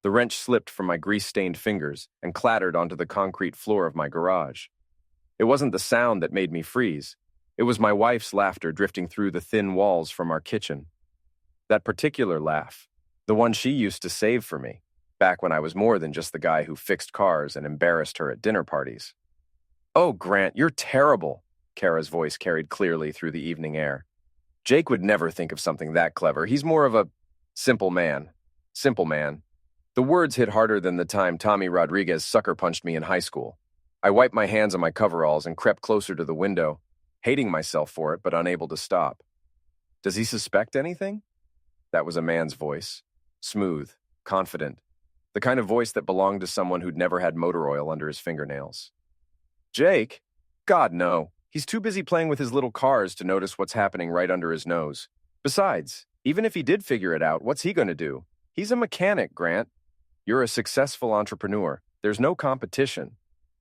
The wrench slipped from my grease-stained fingers and clattered onto the concrete floor of my garage. It wasn't the sound that made me freeze. It was my wife's laughter drifting through the thin walls from our kitchen. That particular laugh, the one she used to save for me, back when I was more than just the guy who fixed cars and embarrassed her at dinner parties. "Oh, Grant, you're terrible," Kara's voice carried clearly through the evening air. "Jake would never think of something that clever. He's more of a simple man. Simple man." The words hit harder than the time Tommy Rodriguez sucker punched me in high school. I wiped my hands on my coveralls and crept closer to the window, hating myself for it but unable to stop. "Does he suspect anything?" That was a man's voice. Smooth, confident. The kind of voice that belonged to someone who'd never had motor oil under his fingernails. "Jake? God, no. He's too busy playing with his little cars to notice what's happening right under his nose. Besides, even if he did figure it out, what's he going to do? He's a mechanic, Grant. You're a successful entrepreneur. There's no competition."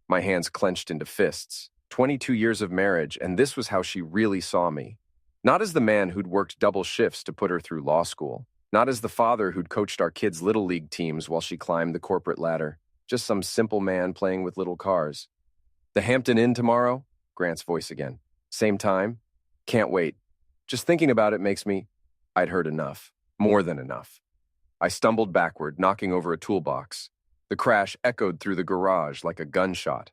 My hands clenched into fists. 22 years of marriage, and this was how she really saw me. Not as the man who'd worked double shifts to put her through law school. Not as the father who'd coached our kids' little league teams while she climbed the corporate ladder. Just some simple man playing with little cars. "The Hampton Inn tomorrow?" Grant's voice again. "Same time? Can't wait. Just thinking about it makes me—" I'd heard enough. More than enough. I stumbled backward, knocking over a toolbox. The crash echoed through the garage like a gunshot.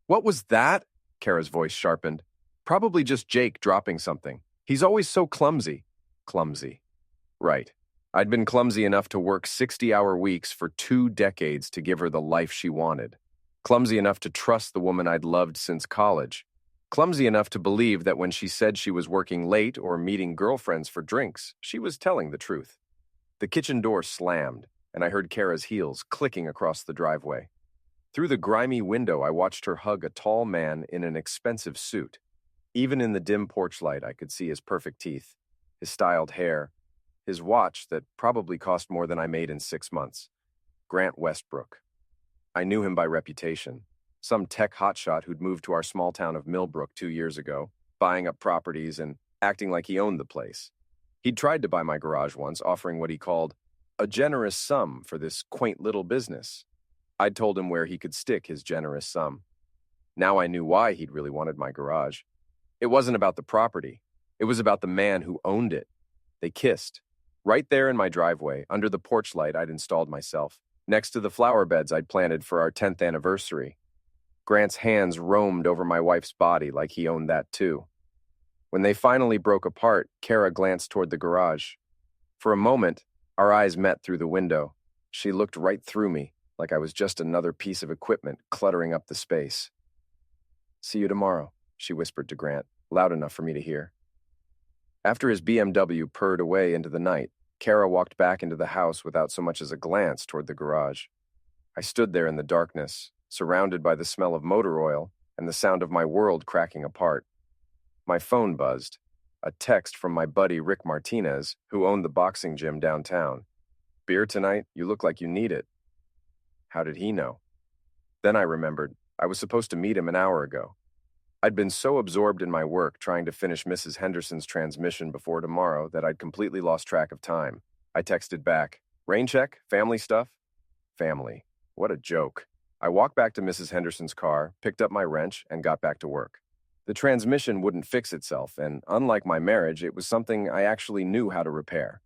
"What was that?" Kara's voice sharpened. "Probably just Jake dropping something. He's always so clumsy." Clumsy. Right. I'd been clumsy enough to work 60-hour weeks for 2 decades to give her the life she wanted. Clumsy enough to trust the woman I'd loved since college. Clumsy enough to believe that when she said she was working late or meeting girlfriends for drinks, she was telling the truth. The kitchen door slammed, and I heard Kara's heels clicking across the driveway. Through the grimy window, I watched her hug a tall man in an expensive suit. Even in the dim porch light, I could see his perfect teeth, his styled hair, his watch that probably cost more than I made in 6 months. Grant Westbrook. I knew him by reputation. Some tech hotshot who'd moved to our small town of Millbrook 2 years ago, buying up properties and acting like he owned the place. He'd tried to buy my garage once, offering what he called a generous sum for this quaint little business. I'd told him where he could stick his generous sum. Now I knew why he'd really wanted my garage. It wasn't about the property. It was about the man who owned it. They kissed. Right there in my driveway, under the porch light I'd installed myself, next to the flower beds I'd planted for our 10th anniversary. Grant's hands roamed over my wife's body like he owned that too. When they finally broke apart, Kara glanced toward the garage. For a moment, our eyes met through the window. She looked right through me, like I was just another piece of equipment cluttering up the space. "See you tomorrow," she whispered to Grant, loud enough for me to hear. After his BMW purred away into the night, Kara walked back into the house without so much as a glance toward the garage. I stood there in the darkness, surrounded by the smell of motor oil and the sound of my world cracking apart. My phone buzzed. A text from my buddy Rick Martinez, who owned the boxing gym downtown. "Beer tonight? You look like you need it." How did he know? Then I remembered I was supposed to meet him an hour ago. I'd been so absorbed in my work trying to finish Mrs. Henderson's transmission before tomorrow that I'd completely lost track of time. I texted back, "Rain check? Family stuff?" Family. What a joke. I walked back to Mrs. Henderson's car, picked up my wrench, and got back to work. The transmission wouldn't fix itself, and unlike my marriage, it was something I actually knew how to repair.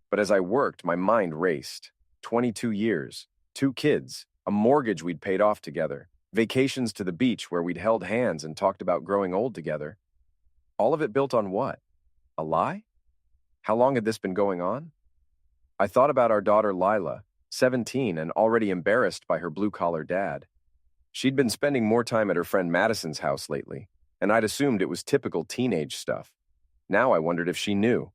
But as I worked, my mind raced. 22 years, 2 kids, a mortgage we'd paid off together, vacations to the beach where we'd held hands and talked about growing old together. All of it built on what? A lie? How long had this been going on? I thought about our daughter Lila, 17 and already embarrassed by her blue-collar dad. She'd been spending more time at her friend Madison's house lately, and I'd assumed it was typical teenage stuff. Now I wondered if she knew.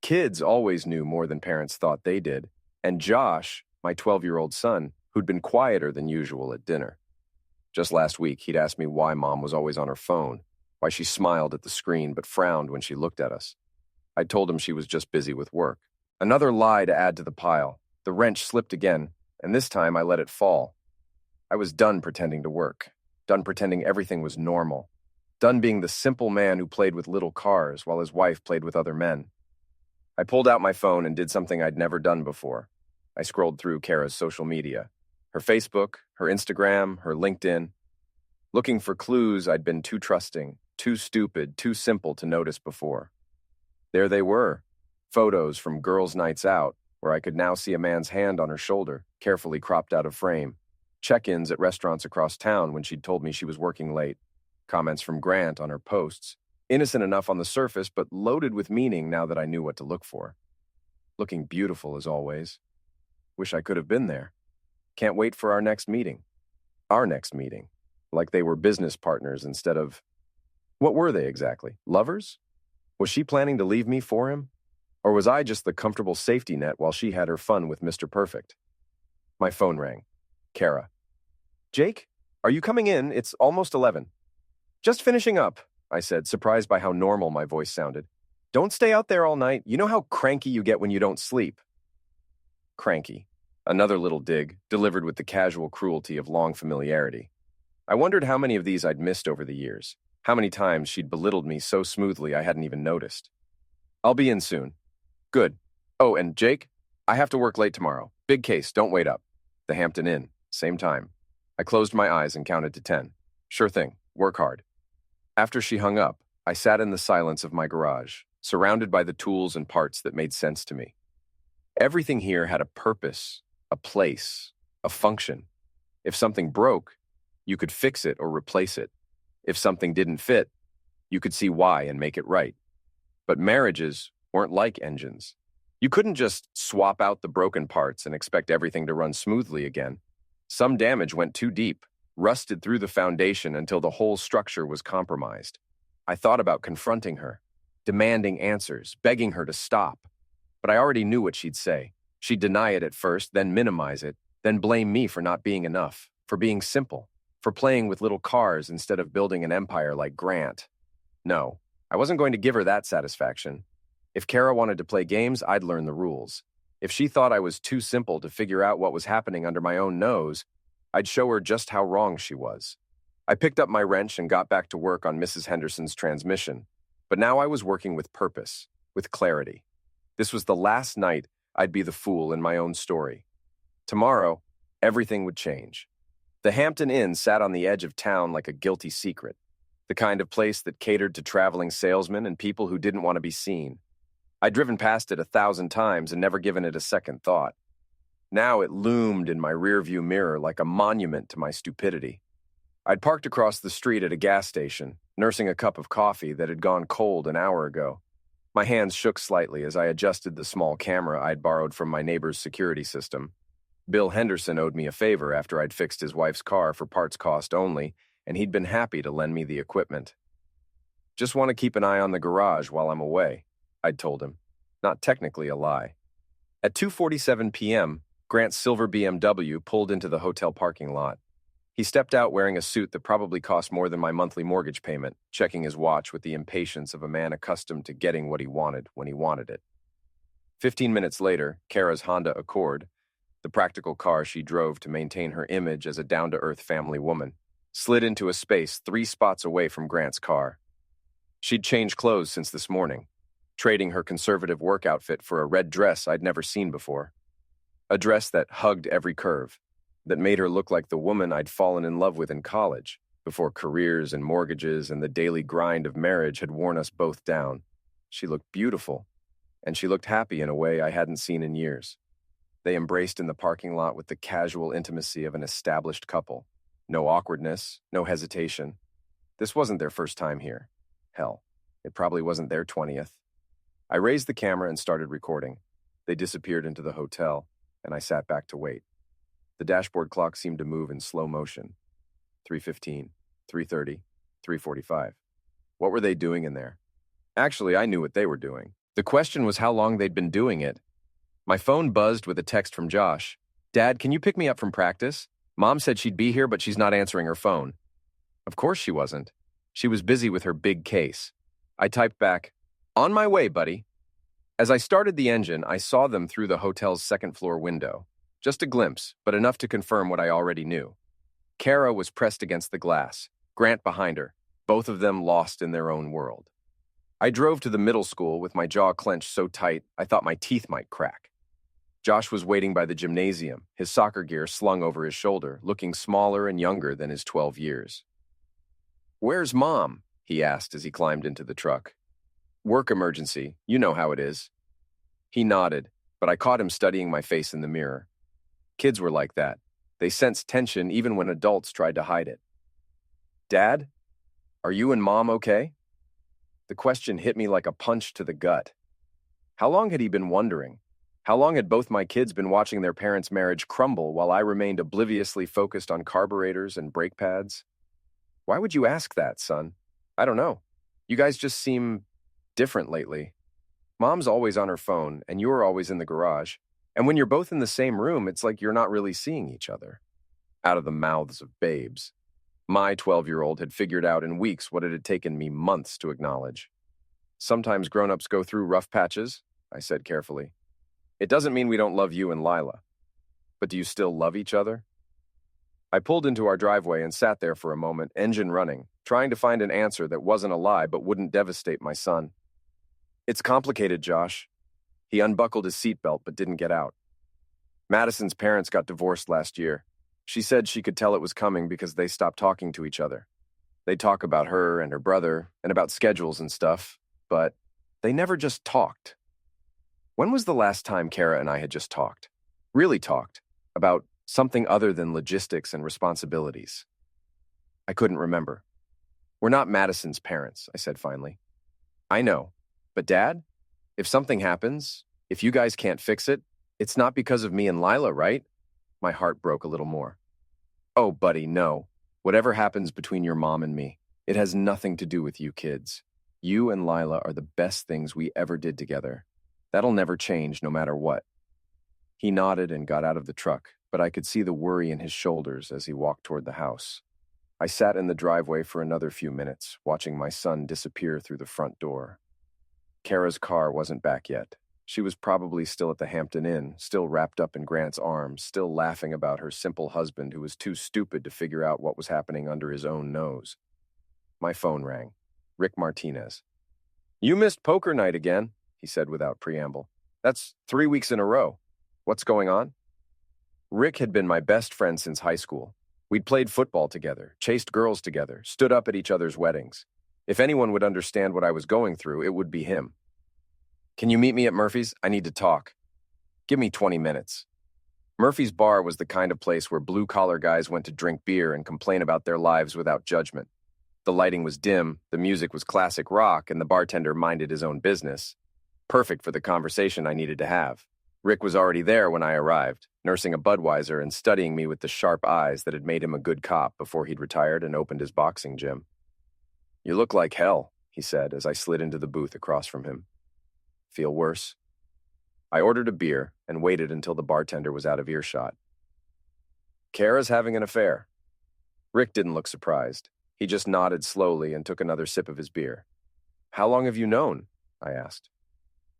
Kids always knew more than parents thought they did, and Josh, my 12-year-old son, who'd been quieter than usual at dinner. Just last week, he'd asked me why Mom was always on her phone, why she smiled at the screen but frowned when she looked at us. I told him she was just busy with work. Another lie to add to the pile. The wrench slipped again, and this time I let it fall. I was done pretending to work, done pretending everything was normal, done being the simple man who played with little cars while his wife played with other men. I pulled out my phone and did something I'd never done before. I scrolled through Kara's social media. Her Facebook, her Instagram, her LinkedIn. Looking for clues I'd been too trusting, too stupid, too simple to notice before. There they were, photos from girls' nights out, where I could now see a man's hand on her shoulder, carefully cropped out of frame. Check-ins at restaurants across town when she'd told me she was working late. Comments from Grant on her posts. Innocent enough on the surface, but loaded with meaning now that I knew what to look for. Looking beautiful as always. Wish I could have been there. Can't wait for our next meeting. Our next meeting. Like they were business partners instead of... What were they exactly? Lovers? Was she planning to leave me for him? Or was I just the comfortable safety net while she had her fun with Mr. Perfect? My phone rang. Kara. Jake, are you coming in? It's almost 11. Just finishing up, I said, surprised by how normal my voice sounded. Don't stay out there all night. You know how cranky you get when you don't sleep. Cranky. Another little dig, delivered with the casual cruelty of long familiarity. I wondered how many of these I'd missed over the years. How many times she'd belittled me so smoothly I hadn't even noticed. I'll be in soon. Good. Oh, and Jake, I have to work late tomorrow. Big case, don't wait up. The Hampton Inn, same time. I closed my eyes and counted to 10. Sure thing, work hard. After she hung up, I sat in the silence of my garage, surrounded by the tools and parts that made sense to me. Everything here had a purpose, a place, a function. If something broke, you could fix it or replace it. If something didn't fit, you could see why and make it right. But marriages weren't like engines. You couldn't just swap out the broken parts and expect everything to run smoothly again. Some damage went too deep, rusted through the foundation until the whole structure was compromised. I thought about confronting her, demanding answers, begging her to stop. But I already knew what she'd say. She'd deny it at first, then minimize it, then blame me for not being enough, for being simple, for playing with little cars instead of building an empire like Grant. No, I wasn't going to give her that satisfaction. If Kara wanted to play games, I'd learn the rules. If she thought I was too simple to figure out what was happening under my own nose, I'd show her just how wrong she was. I picked up my wrench and got back to work on Mrs. Henderson's transmission, but now I was working with purpose, with clarity. This was the last night I'd be the fool in my own story. Tomorrow, everything would change. The Hampton Inn sat on the edge of town like a guilty secret, the kind of place that catered to traveling salesmen and people who didn't want to be seen. I'd driven past it 1,000 times and never given it a second thought. Now it loomed in my rearview mirror like a monument to my stupidity. I'd parked across the street at a gas station, nursing a cup of coffee that had gone cold an hour ago. My hands shook slightly as I adjusted the small camera I'd borrowed from my neighbor's security system. Bill Henderson owed me a favor after I'd fixed his wife's car for parts cost only, and he'd been happy to lend me the equipment. Just want to keep an eye on the garage while I'm away, I'd told him. Not technically a lie. At 2:47 p.m., Grant's silver BMW pulled into the hotel parking lot. He stepped out wearing a suit that probably cost more than my monthly mortgage payment, checking his watch with the impatience of a man accustomed to getting what he wanted when he wanted it. 15 minutes later, Kara's Honda Accord, the practical car she drove to maintain her image as a down-to-earth family woman, slid into a space 3 spots away from Grant's car. She'd changed clothes since this morning, trading her conservative work outfit for a red dress I'd never seen before. A dress that hugged every curve, that made her look like the woman I'd fallen in love with in college, before careers and mortgages and the daily grind of marriage had worn us both down. She looked beautiful, and she looked happy in a way I hadn't seen in years. They embraced in the parking lot with the casual intimacy of an established couple. No awkwardness, no hesitation. This wasn't their first time here. Hell, it probably wasn't their 20th. I raised the camera and started recording. They disappeared into the hotel, and I sat back to wait. The dashboard clock seemed to move in slow motion. 3:15, 3:30, 3:45. What were they doing in there? Actually, I knew what they were doing. The question was how long they'd been doing it. My phone buzzed with a text from Josh. Dad, can you pick me up from practice? Mom said she'd be here, but she's not answering her phone. Of course she wasn't. She was busy with her big case. I typed back, on my way, buddy. As I started the engine, I saw them through the hotel's second-floor window. Just a glimpse, but enough to confirm what I already knew. Kara was pressed against the glass, Grant behind her, both of them lost in their own world. I drove to the middle school with my jaw clenched so tight I thought my teeth might crack. Josh was waiting by the gymnasium, his soccer gear slung over his shoulder, looking smaller and younger than his 12 years. "Where's Mom?" he asked as he climbed into the truck. "Work emergency, you know how it is." He nodded, but I caught him studying my face in the mirror. Kids were like that. They sensed tension even when adults tried to hide it. "Dad, are you and Mom okay?" The question hit me like a punch to the gut. How long had he been wondering? How long had both my kids been watching their parents' marriage crumble while I remained obliviously focused on carburetors and brake pads? "Why would you ask that, son?" "I don't know. You guys just seem different lately. Mom's always on her phone, and you're always in the garage. And when you're both in the same room, it's like you're not really seeing each other." Out of the mouths of babes. My 12-year-old had figured out in weeks what it had taken me months to acknowledge. "Sometimes grown-ups go through rough patches," I said carefully. "It doesn't mean we don't love you and Lila. But do you still love each other?" I pulled into our driveway and sat there for a moment, engine running, trying to find an answer that wasn't a lie but wouldn't devastate my son. "It's complicated, Josh." He unbuckled his seatbelt but didn't get out. "Madison's parents got divorced last year. She said she could tell it was coming because they stopped talking to each other. They'd talk about her and her brother and about schedules and stuff, but they never just talked." When was the last time Kara and I had just talked? Really talked about something other than logistics and responsibilities? I couldn't remember. "We're not Madison's parents," I said finally. "I know, but Dad, if something happens, if you guys can't fix it, it's not because of me and Lila, right?" My heart broke a little more. "Oh, buddy, no. Whatever happens between your mom and me, it has nothing to do with you kids. You and Lila are the best things we ever did together. That'll never change no matter what." He nodded and got out of the truck, but I could see the worry in his shoulders as he walked toward the house. I sat in the driveway for another few minutes, watching my son disappear through the front door. Kara's car wasn't back yet. She was probably still at the Hampton Inn, still wrapped up in Grant's arms, still laughing about her simple husband who was too stupid to figure out what was happening under his own nose. My phone rang. Rick Martinez. "You missed poker night again," he said without preamble. "That's 3 weeks in a row. What's going on?" Rick had been my best friend since high school. We'd played football together, chased girls together, stood up at each other's weddings. If anyone would understand what I was going through, it would be him. "Can you meet me at Murphy's? I need to talk." "Give me 20 minutes. Murphy's bar was the kind of place where blue-collar guys went to drink beer and complain about their lives without judgment. The lighting was dim, the music was classic rock, and the bartender minded his own business. Perfect for the conversation I needed to have. Rick was already there when I arrived, nursing a Budweiser and studying me with the sharp eyes that had made him a good cop before he'd retired and opened his boxing gym. "You look like hell," he said as I slid into the booth across from him. "Feel worse?" I ordered a beer and waited until the bartender was out of earshot. "Kara's having an affair." Rick didn't look surprised. He just nodded slowly and took another sip of his beer. "How long have you known?" I asked.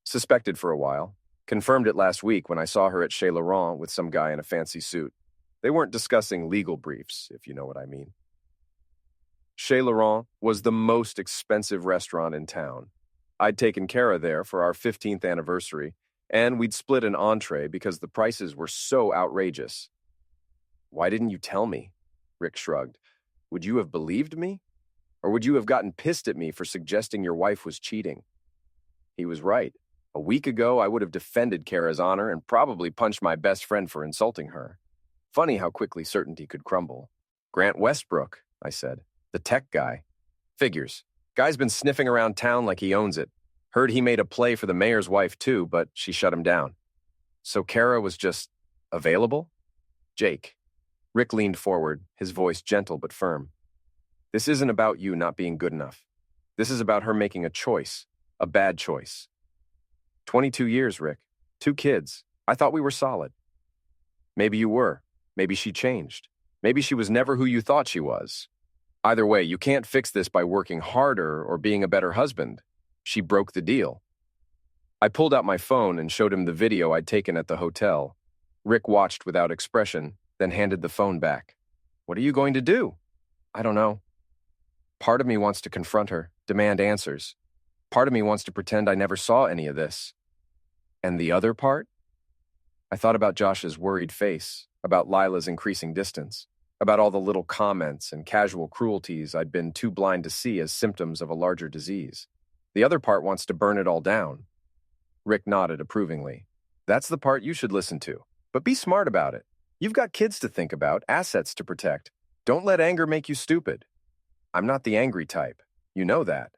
"Suspected for a while. Confirmed it last week when I saw her at Chez Laurent with some guy in a fancy suit. They weren't discussing legal briefs, if you know what I mean." Chez Laurent was the most expensive restaurant in town. I'd taken Kara there for our 15th anniversary, and we'd split an entree because the prices were so outrageous. "Why didn't you tell me?" Rick shrugged. "Would you have believed me? Or would you have gotten pissed at me for suggesting your wife was cheating?" He was right. A week ago, I would have defended Kara's honor and probably punched my best friend for insulting her. Funny how quickly certainty could crumble. "Grant Westbrook," I said. "The tech guy." "Figures. Guy's been sniffing around town like he owns it. Heard he made a play for the mayor's wife too, but she shut him down." "So Kara was just available?" "Jake." Rick leaned forward, his voice gentle but firm. "This isn't about you not being good enough. This is about her making a choice, a bad choice. 22 years, Rick. 2 kids. I thought we were solid." "Maybe you were. Maybe she changed. Maybe she was never who you thought she was. Either way, you can't fix this by working harder or being a better husband. She broke the deal." I pulled out my phone and showed him the video I'd taken at the hotel. Rick watched without expression, then handed the phone back. "What are you going to do?" "I don't know. Part of me wants to confront her, demand answers. Part of me wants to pretend I never saw any of this. And the other part?" I thought about Josh's worried face, about Lila's increasing distance, about all the little comments and casual cruelties I'd been too blind to see as symptoms of a larger disease. The other part wants to burn it all down. Rick nodded approvingly. That's the part you should listen to. But be smart about it. You've got kids to think about, assets to protect. Don't let anger make you stupid. I'm not the angry type. You know that.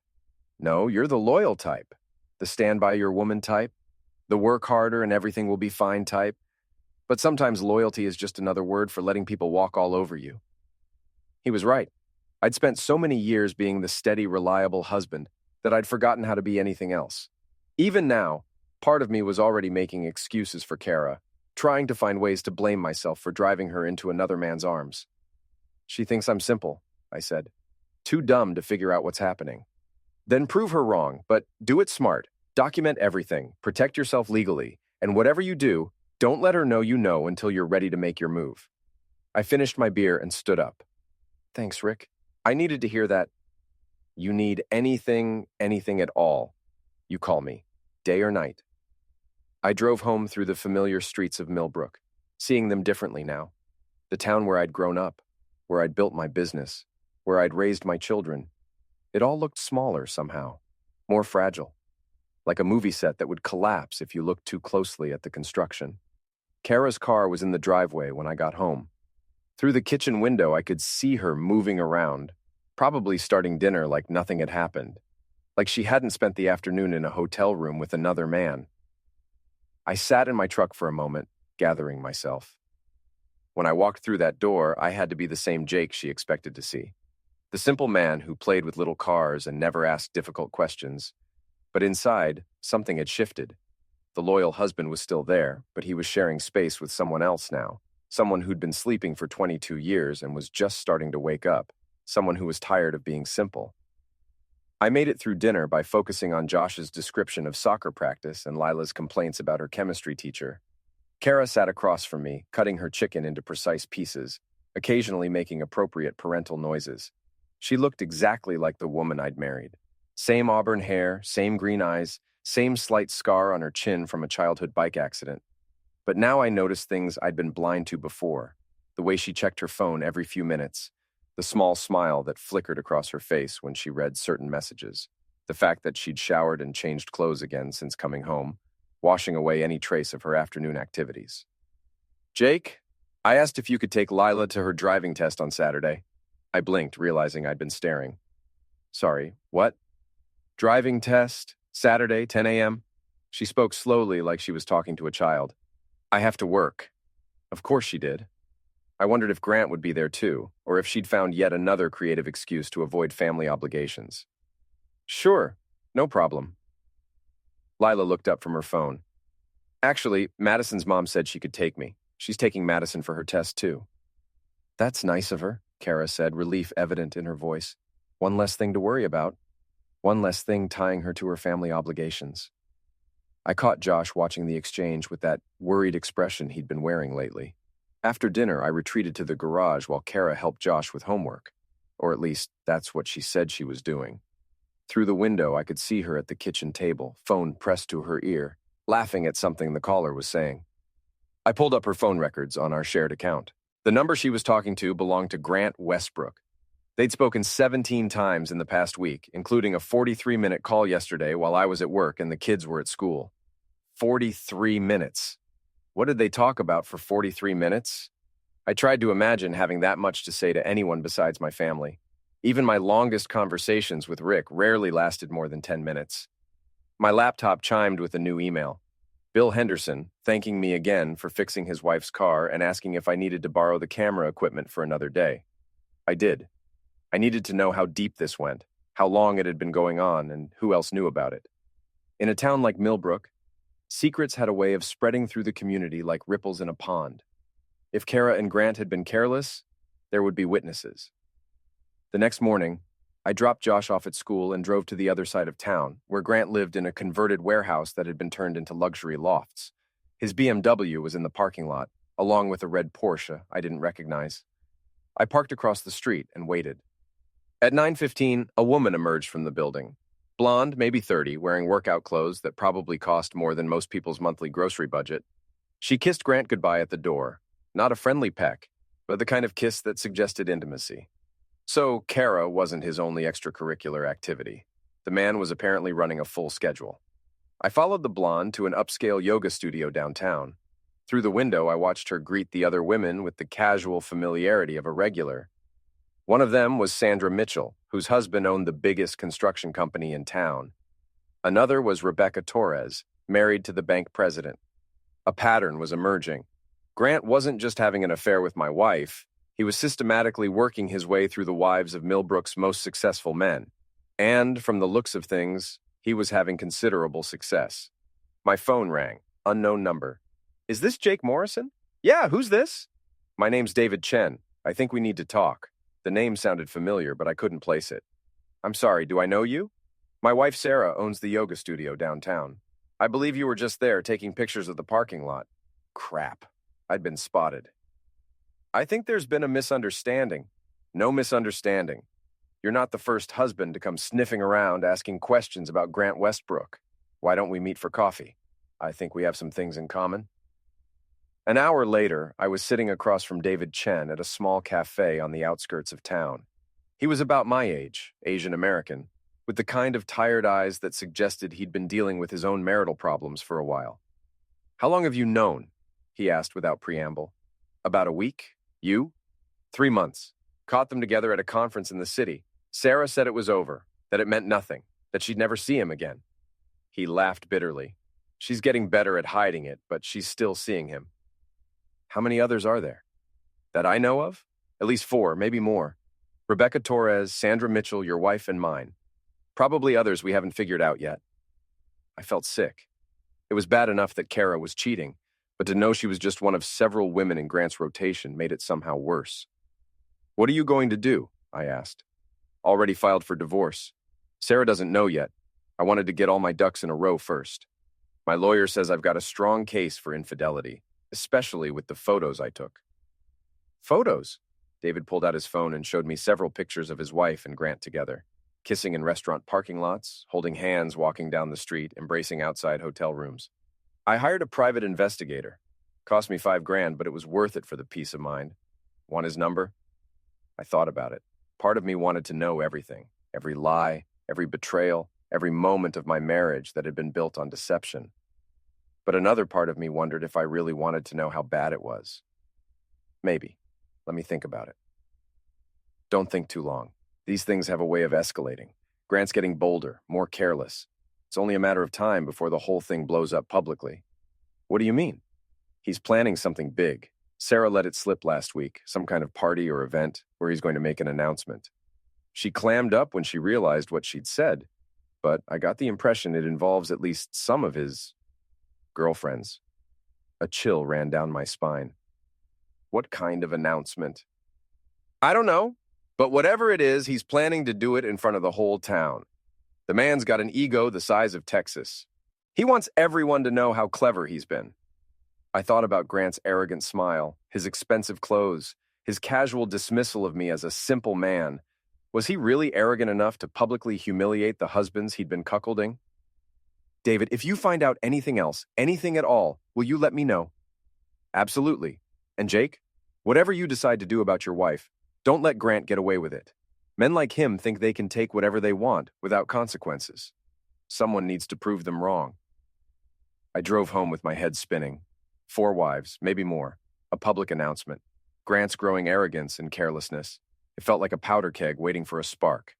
No, you're the loyal type. The stand-by-your-woman type. The work harder and everything will be fine type. But sometimes loyalty is just another word for letting people walk all over you. He was right. I'd spent so many years being the steady, reliable husband that I'd forgotten how to be anything else. Even now, part of me was already making excuses for Kara, trying to find ways to blame myself for driving her into another man's arms. She thinks I'm simple, I said. Too dumb to figure out what's happening. Then prove her wrong, but do it smart. Document everything, protect yourself legally, and whatever you do, don't let her know you know until you're ready to make your move. I finished my beer and stood up. Thanks, Rick. I needed to hear that. You need anything at all. You call me, day or night. I drove home through the familiar streets of Millbrook, seeing them differently now. The town where I'd grown up, where I'd built my business, where I'd raised my children. It all looked smaller somehow, more fragile, like a movie set that would collapse if you looked too closely at the construction. Kara's car was in the driveway when I got home. Through the kitchen window, I could see her moving around, probably starting dinner like nothing had happened, like she hadn't spent the afternoon in a hotel room with another man. I sat in my truck for a moment, gathering myself. When I walked through that door, I had to be the same Jake she expected to see. The simple man who played with little cars and never asked difficult questions. But inside, something had shifted. The loyal husband was still there, but he was sharing space with someone else now. Someone who'd been sleeping for 22 years and was just starting to wake up. Someone who was tired of being simple. I made it through dinner by focusing on Josh's description of soccer practice and Lila's complaints about her chemistry teacher. Kara sat across from me, cutting her chicken into precise pieces, occasionally making appropriate parental noises. She looked exactly like the woman I'd married. Same auburn hair, same green eyes, same slight scar on her chin from a childhood bike accident. But now I noticed things I'd been blind to before. The way she checked her phone every few minutes. The small smile that flickered across her face when she read certain messages. The fact that she'd showered and changed clothes again since coming home, washing away any trace of her afternoon activities. Jake, I asked if you could take Lila to her driving test on Saturday. I blinked, realizing I'd been staring. Sorry, what? Driving test, Saturday, 10 a.m.? She spoke slowly like she was talking to a child. I have to work. Of course she did. I wondered if Grant would be there too, or if she'd found yet another creative excuse to avoid family obligations. Sure, no problem. Lila looked up from her phone. Actually, Madison's mom said she could take me. She's taking Madison for her test too. That's nice of her, Kara said, relief evident in her voice. One less thing to worry about. One less thing tying her to her family obligations. I caught Josh watching the exchange with that worried expression he'd been wearing lately. After dinner, I retreated to the garage while Kara helped Josh with homework. Or at least, that's what she said she was doing. Through the window, I could see her at the kitchen table, phone pressed to her ear, laughing at something the caller was saying. I pulled up her phone records on our shared account. The number she was talking to belonged to Grant Westbrook. They'd spoken 17 times in the past week, including a 43-minute call yesterday while I was at work and the kids were at school. 43 minutes. What did they talk about for 43 minutes? I tried to imagine having that much to say to anyone besides my family. Even my longest conversations with Rick rarely lasted more than 10 minutes. My laptop chimed with a new email. Bill Henderson, thanking me again for fixing his wife's car and asking if I needed to borrow the camera equipment for another day. I did. I needed to know how deep this went, how long it had been going on, and who else knew about it. In a town like Millbrook, secrets had a way of spreading through the community like ripples in a pond. If Kara and Grant had been careless, there would be witnesses. The next morning, I dropped Josh off at school and drove to the other side of town, where Grant lived in a converted warehouse that had been turned into luxury lofts. His BMW was in the parking lot, along with a red Porsche I didn't recognize. I parked across the street and waited. At 9:15, a woman emerged from the building. Blonde, maybe 30, wearing workout clothes that probably cost more than most people's monthly grocery budget. She kissed Grant goodbye at the door, not a friendly peck, but the kind of kiss that suggested intimacy. So, Kara wasn't his only extracurricular activity. The man was apparently running a full schedule. I followed the blonde to an upscale yoga studio downtown. Through the window, I watched her greet the other women with the casual familiarity of a regular. One of them was Sandra Mitchell, whose husband owned the biggest construction company in town. Another was Rebecca Torres, married to the bank president. A pattern was emerging. Grant wasn't just having an affair with my wife, he was systematically working his way through the wives of Millbrook's most successful men. And, from the looks of things, he was having considerable success. My phone rang. Unknown number. Is this Jake Morrison? Yeah, who's this? My name's David Chen. I think we need to talk. The name sounded familiar, but I couldn't place it. I'm sorry, do I know you? My wife Sarah owns the yoga studio downtown. I believe you were just there taking pictures of the parking lot. Crap. I'd been spotted. I think there's been a misunderstanding. No misunderstanding. You're not the first husband to come sniffing around asking questions about Grant Westbrook. Why don't we meet for coffee? I think we have some things in common. An hour later, I was sitting across from David Chen at a small cafe on the outskirts of town. He was about my age, Asian American, with the kind of tired eyes that suggested he'd been dealing with his own marital problems for a while. How long have you known? He asked without preamble. About a week? You? 3 months. Caught them together at a conference in the city. Sarah said it was over, that it meant nothing, that she'd never see him again. He laughed bitterly. She's getting better at hiding it, but she's still seeing him. How many others are there? That I know of? At least 4, maybe more. Rebecca Torres, Sandra Mitchell, your wife, and mine. Probably others we haven't figured out yet. I felt sick. It was bad enough that Kara was cheating, but to know she was just one of several women in Grant's rotation made it somehow worse. What are you going to do? I asked. Already filed for divorce. Sarah doesn't know yet. I wanted to get all my ducks in a row first. My lawyer says I've got a strong case for infidelity, especially with the photos I took. Photos? David pulled out his phone and showed me several pictures of his wife and Grant together, kissing in restaurant parking lots, holding hands walking down the street, embracing outside hotel rooms. I hired a private investigator. Cost me $5,000, but it was worth it for the peace of mind. Want his number? I thought about it. Part of me wanted to know everything, every lie, every betrayal, every moment of my marriage that had been built on deception. But another part of me wondered if I really wanted to know how bad it was. Maybe. Let me think about it. Don't think too long. These things have a way of escalating. Grant's getting bolder, more careless. It's only a matter of time before the whole thing blows up publicly. What do you mean? He's planning something big. Sarah let it slip last week, some kind of party or event where he's going to make an announcement. She clammed up when she realized what she'd said, but I got the impression it involves at least some of his girlfriends. A chill ran down my spine. What kind of announcement? I don't know, but whatever it is, he's planning to do it in front of the whole town. The man's got an ego the size of Texas. He wants everyone to know how clever he's been. I thought about Grant's arrogant smile, his expensive clothes, his casual dismissal of me as a simple man. Was he really arrogant enough to publicly humiliate the husbands he'd been cuckolding? David, if you find out anything else, anything at all, will you let me know? Absolutely. And Jake, whatever you decide to do about your wife, don't let Grant get away with it. Men like him think they can take whatever they want without consequences. Someone needs to prove them wrong. I drove home with my head spinning. 4 wives, maybe more. A public announcement. Grant's growing arrogance and carelessness. It felt like a powder keg waiting for a spark.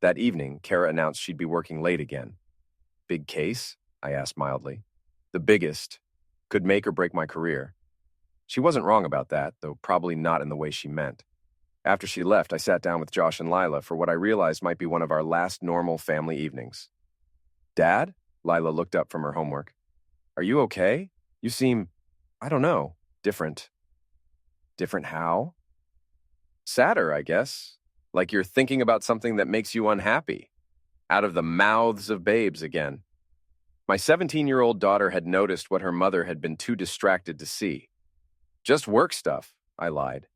That evening, Kara announced she'd be working late again. Big case? I asked mildly. The biggest. Could make or break my career. She wasn't wrong about that, though probably not in the way she meant. After she left, I sat down with Josh and Lila for what I realized might be one of our last normal family evenings. Dad? Lila looked up from her homework. Are you okay? You seem, I don't know, different. Different how? Sadder, I guess. Like you're thinking about something that makes you unhappy. Out of the mouths of babes again. My 17-year-old daughter had noticed what her mother had been too distracted to see. Just work stuff, I lied.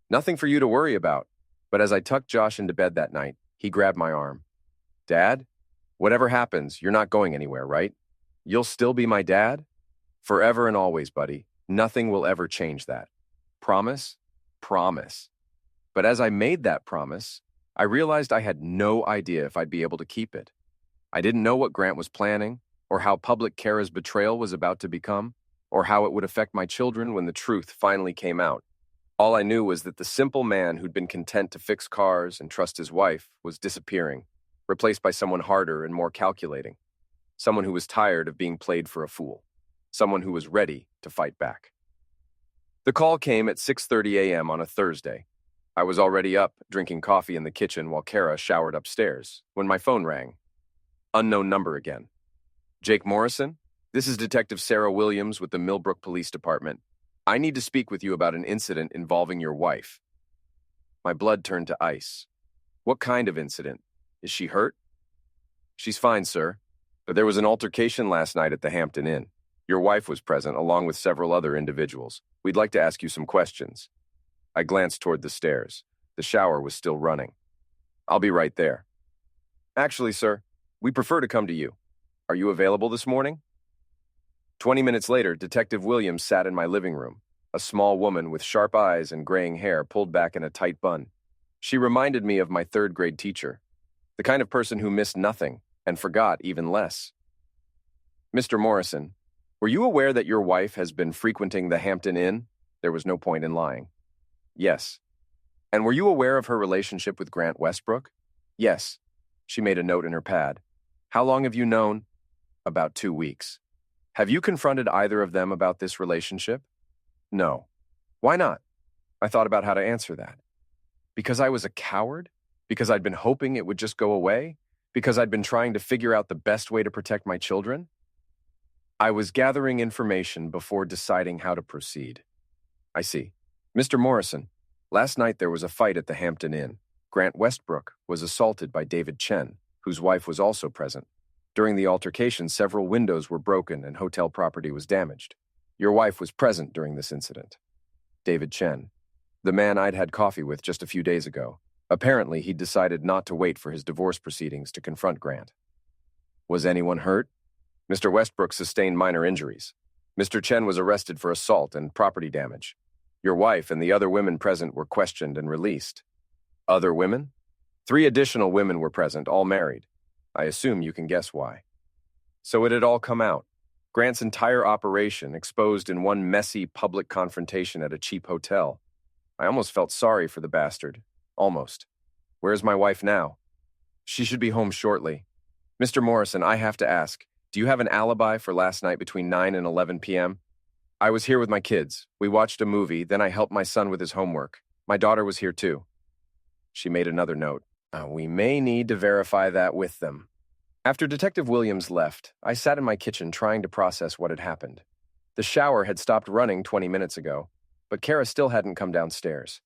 Nothing for you to worry about. But as I tucked Josh into bed that night, he grabbed my arm. Dad, whatever happens, you're not going anywhere, right? You'll still be my dad? Forever and always, buddy. Nothing will ever change that. Promise? Promise. But as I made that promise, I realized I had no idea if I'd be able to keep it. I didn't know what Grant was planning, or how public Kara's betrayal was about to become, or how it would affect my children when the truth finally came out. All I knew was that the simple man who'd been content to fix cars and trust his wife was disappearing, replaced by someone harder and more calculating. Someone who was tired of being played for a fool. Someone who was ready to fight back. The call came at 6:30 a.m. on a Thursday. I was already up, drinking coffee in the kitchen while Kara showered upstairs, when my phone rang. Unknown number again. Jake Morrison? This is Detective Sarah Williams with the Millbrook Police Department. I need to speak with you about an incident involving your wife. My blood turned to ice. What kind of incident? Is she hurt? She's fine, sir. But there was an altercation last night at the Hampton Inn. Your wife was present, along with several other individuals. We'd like to ask you some questions. I glanced toward the stairs. The shower was still running. I'll be right there. Actually, sir, we prefer to come to you. Are you available this morning? 20 minutes later, Detective Williams sat in my living room. A small woman with sharp eyes and graying hair pulled back in a tight bun. She reminded me of my third-grade teacher, the kind of person who missed nothing and forgot even less. Mr. Morrison, were you aware that your wife has been frequenting the Hampton Inn? There was no point in lying. Yes. And were you aware of her relationship with Grant Westbrook? Yes. She made a note in her pad. How long have you known? About 2 weeks. Have you confronted either of them about this relationship? No. Why not? I thought about how to answer that. Because I was a coward? Because I'd been hoping it would just go away? Because I'd been trying to figure out the best way to protect my children? I was gathering information before deciding how to proceed. I see. Mr. Morrison, last night there was a fight at the Hampton Inn. Grant Westbrook was assaulted by David Chen, whose wife was also present. During the altercation, several windows were broken and hotel property was damaged. Your wife was present during this incident. David Chen, the man I'd had coffee with just a few days ago. Apparently, he'd decided not to wait for his divorce proceedings to confront Grant. Was anyone hurt? Mr. Westbrook sustained minor injuries. Mr. Chen was arrested for assault and property damage. Your wife and the other women present were questioned and released. Other women? 3 additional women were present, all married. I assume you can guess why. So it had all come out. Grant's entire operation exposed in one messy public confrontation at a cheap hotel. I almost felt sorry for the bastard. Almost. Where's my wife now? She should be home shortly. Mr. Morrison, I have to ask, do you have an alibi for last night between 9 and 11 p.m.? I was here with my kids. We watched a movie, then I helped my son with his homework. My daughter was here too. She made another note. We may need to verify that with them. After Detective Williams left, I sat in my kitchen trying to process what had happened. The shower had stopped running 20 minutes ago, but Kara still hadn't come downstairs.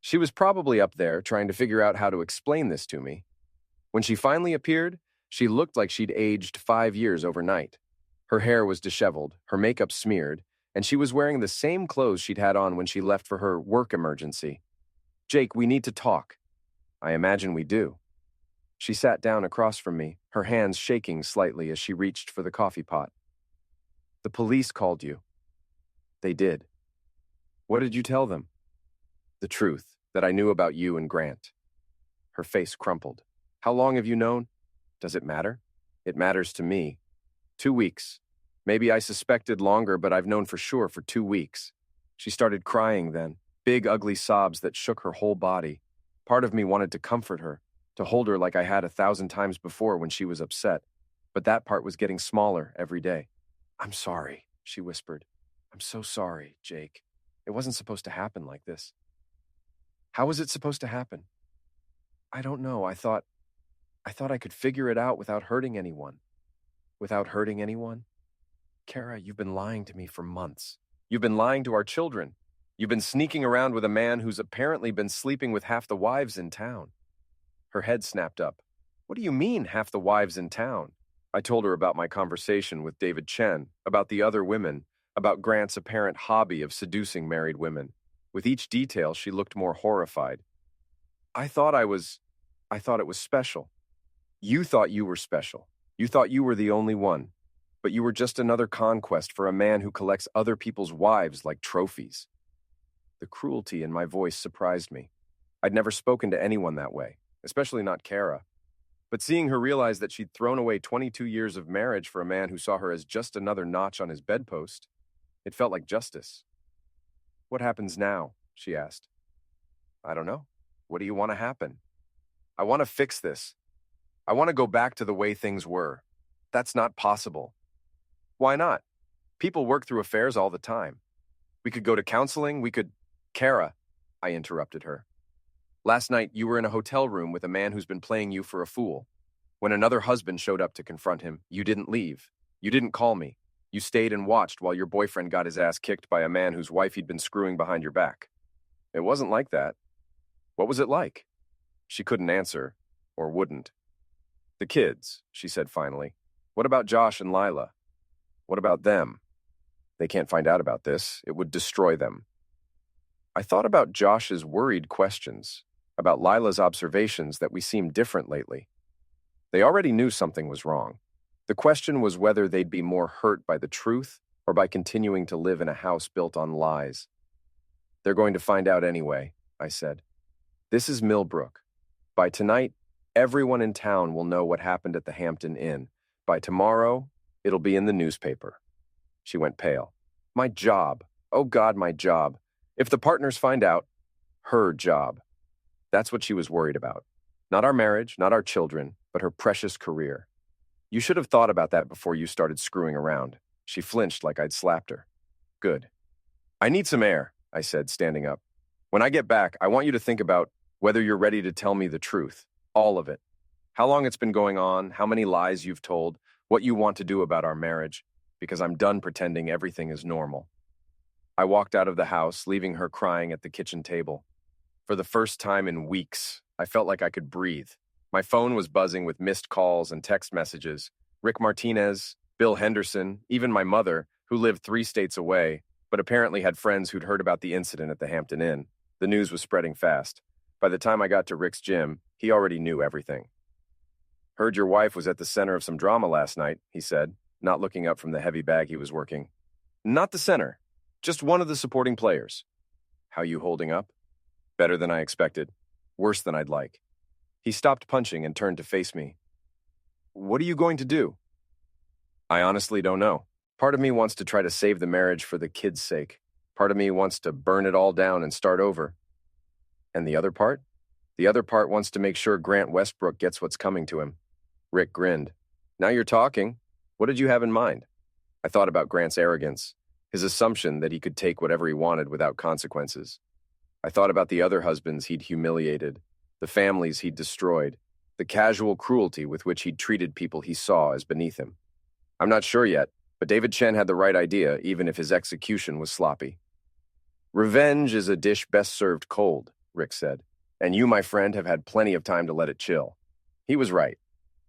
She was probably up there trying to figure out how to explain this to me. When she finally appeared, she looked like she'd aged 5 years overnight. Her hair was disheveled, her makeup smeared, and she was wearing the same clothes she'd had on when she left for her work emergency. Jake, we need to talk. I imagine we do. She sat down across from me, her hands shaking slightly as she reached for the coffee pot. The police called you. They did. What did you tell them? The truth, that I knew about you and Grant. Her face crumpled. How long have you known? Does it matter? It matters to me. 2 weeks. Maybe I suspected longer, but I've known for sure for 2 weeks. She started crying then, big ugly sobs that shook her whole body. Part of me wanted to comfort her, to hold her like I had 1,000 times before when she was upset, but that part was getting smaller every day. I'm sorry, she whispered. I'm so sorry, Jake. It wasn't supposed to happen like this. How was it supposed to happen? I don't know. I thought I could figure it out without hurting anyone. Without hurting anyone? Kara, you've been lying to me for months. You've been lying to our children. You've been sneaking around with a man who's apparently been sleeping with half the wives in town. Her head snapped up. What do you mean, half the wives in town? I told her about my conversation with David Chen, about the other women, about Grant's apparent hobby of seducing married women. With each detail, she looked more horrified. I thought it was special. You thought you were special. You thought you were the only one. but you were just another conquest for a man who collects other people's wives like trophies." The cruelty in my voice surprised me. I'd never spoken to anyone that way, especially not Kara. But seeing her realize that she'd thrown away 22 years of marriage for a man who saw her as just another notch on his bedpost, it felt like justice. "What happens now?" she asked. "I don't know. What do you want to happen?" "I want to fix this. I want to go back to the way things were." "That's not possible." "Why not? People work through affairs all the time. We could go to counseling, we could—" "Kara," I interrupted her. "Last night you were in a hotel room with a man who's been playing you for a fool. When another husband showed up to confront him, you didn't leave. You didn't call me. You stayed and watched while your boyfriend got his ass kicked by a man whose wife he'd been screwing behind your back." "It wasn't like that." "What was it like?" She couldn't answer, or wouldn't. "The kids," she said finally. "What about Josh and Lila? What about them? They can't find out about this. It would destroy them." I thought about Josh's worried questions, about Lila's observations that we seemed different lately. They already knew something was wrong. The question was whether they'd be more hurt by the truth or by continuing to live in a house built on lies. "They're going to find out anyway," I said. "This is Millbrook. By tonight, everyone in town will know what happened at the Hampton Inn. By tomorrow, it'll be in the newspaper." She went pale. "My job. Oh God, my job. If the partners find out, her job." That's what she was worried about. Not our marriage, not our children, but her precious career. "You should have thought about that before you started screwing around." She flinched like I'd slapped her. "Good. I need some air," I said, standing up. "When I get back, I want you to think about whether you're ready to tell me the truth. All of it. How long it's been going on, how many lies you've told, what you want to do about our marriage, because I'm done pretending everything is normal." I walked out of the house, leaving her crying at the kitchen table. For the first time in weeks, I felt like I could breathe. My phone was buzzing with missed calls and text messages. Rick Martinez, Bill Henderson, even my mother, who lived 3 states away, but apparently had friends who'd heard about the incident at the Hampton Inn. The news was spreading fast. By the time I got to Rick's gym, he already knew everything. "Heard your wife was at the center of some drama last night," he said, not looking up from the heavy bag he was working. "Not the center. Just one of the supporting players." "How you holding up?" "Better than I expected. Worse than I'd like." He stopped punching and turned to face me. "What are you going to do?" "I honestly don't know. Part of me wants to try to save the marriage for the kids' sake. Part of me wants to burn it all down and start over." "And the other part?" "The other part wants to make sure Grant Westbrook gets what's coming to him." Rick grinned. "Now you're talking. What did you have in mind?" I thought about Grant's arrogance, his assumption that he could take whatever he wanted without consequences. I thought about the other husbands he'd humiliated, the families he'd destroyed, the casual cruelty with which he'd treated people he saw as beneath him. I'm not sure yet, but David Chen had the right idea, even if his execution was sloppy. "Revenge is a dish best served cold," Rick said, "and you, my friend, have had plenty of time to let it chill." He was right.